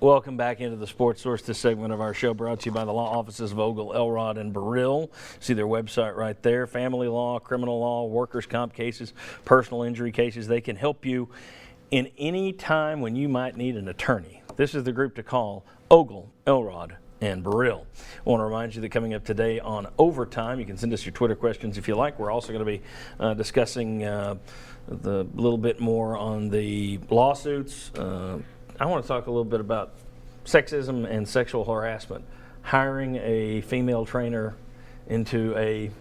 Welcome back into the Sports Source. This segment of our show brought to you by the law offices of Ogle, Elrod, and Burrill. See their website right there. Family law, criminal law, workers' comp cases, personal injury cases. They can help you in any time when you might need an attorney. This is the group to call: Ogle, Elrod, and Burrill. I want to remind you that coming up today on Overtime, you can send us your Twitter questions if you like. We're also going to be discussing the little bit more on the lawsuits. I want to talk a little bit about sexism and sexual harassment. Hiring a female trainer into a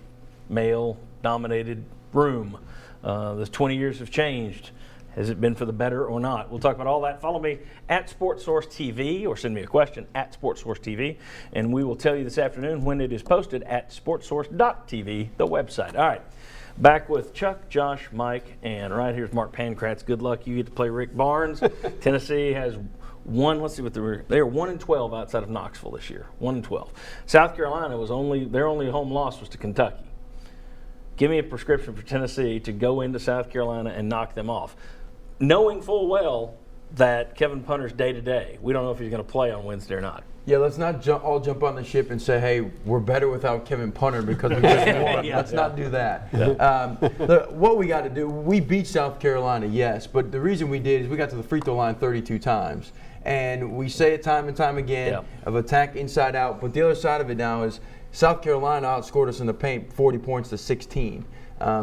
male-dominated room. The 20 years have changed. Has it been for the better or not? We'll talk about all that. Follow me at Sports Source TV or send me a question at Sports Source TV, and we will tell you this afternoon when it is posted at sportsource.tv, the website. All right. Back with Chuck, Josh, Mike, and right here's Mark Pankratz. Good luck. You get to play Rick Barnes. Tennessee has one. Let's see what they were 1-12 outside of Knoxville this year. 1-12. South Carolina was their only home loss was to Kentucky. Give me a prescription for Tennessee to go into South Carolina and knock them off, knowing full well that Kevin Punter's day to day. We don't know if he's going to play on Wednesday or not. Yeah, let's not all jump on the ship and say, hey, we're better without Kevin Punter because we just won. Let's not do that. Yeah. What we got to do, we beat South Carolina, yes, but the reason we did is we got to the free throw line 32 times. And we say it time and time again of attack inside out, but the other side of it now is South Carolina outscored us in the paint 40 points to 16.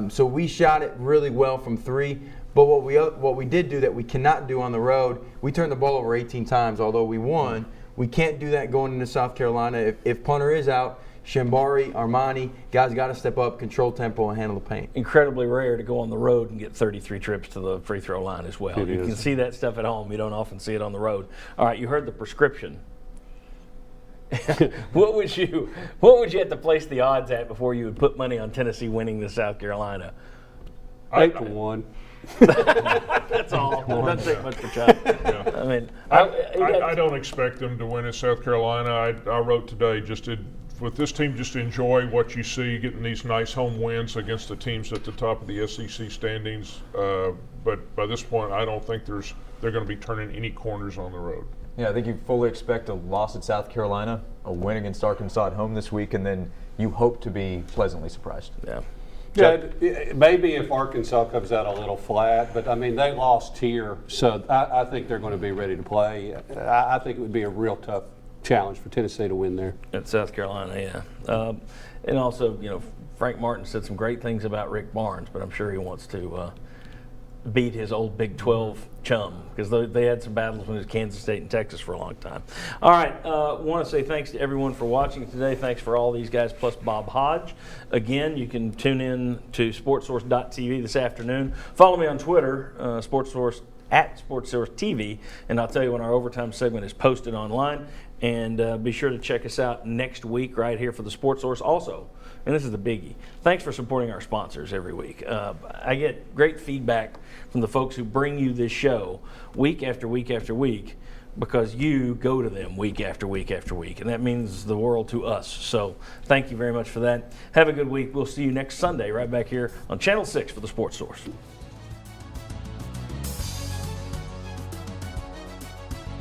So we shot it really well from three. But what we did do that we cannot do on the road, we turned the ball over 18 times, although we won. We can't do that going into South Carolina. If Punter is out, Shambari, Armani, guys got to step up, control tempo, and handle the paint. Incredibly rare to go on the road and get 33 trips to the free throw line as well. You can see that stuff at home. You don't often see it on the road. All right, you heard the prescription. What would you have to place the odds at before you would put money on Tennessee winning the South Carolina? 8-1. That's all. It doesn't take much for Chuck. Yeah. I mean, I don't expect them to win in South Carolina. I wrote today with this team, just enjoy what you see, getting these nice home wins against the teams at the top of the SEC standings. But by this point, I don't think they're going to be turning any corners on the road. Yeah, I think you fully expect a loss at South Carolina, a win against Arkansas at home this week, and then you hope to be pleasantly surprised. Yeah. Yeah, maybe if Arkansas comes out a little flat, but I mean they lost here, so I think they're going to be ready to play. I think it would be a real tough challenge for Tennessee to win there. At South Carolina, yeah. And also, Frank Martin said some great things about Rick Barnes, but I'm sure he wants to beat his old Big 12 chum because they had some battles when it was Kansas State and Texas for a long time. All right, want to say thanks to everyone for watching today. Thanks for all these guys plus Bob Hodge. Again, you can tune in to sportsource.tv this afternoon. Follow me on Twitter, SportsSource at SportsSource TV, and I'll tell you when our overtime segment is posted online. And be sure to check us out next week right here for the Sports Source. Also, and this is the biggie, thanks for supporting our sponsors every week. I get great feedback from the folks who bring you this show week after week after week because you go to them week after week after week, and that means the world to us. So thank you very much for that. Have a good week. We'll see you next Sunday right back here on Channel 6 for the Sports Source.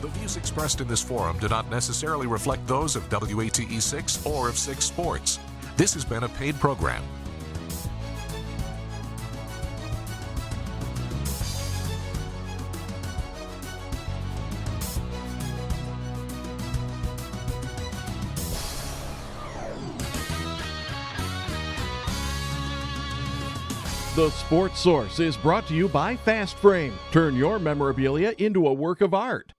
The views expressed in this forum do not necessarily reflect those of WATE 6 or of 6 Sports. This has been a paid program. The Sports Source is brought to you by Fast Frame. Turn your memorabilia into a work of art.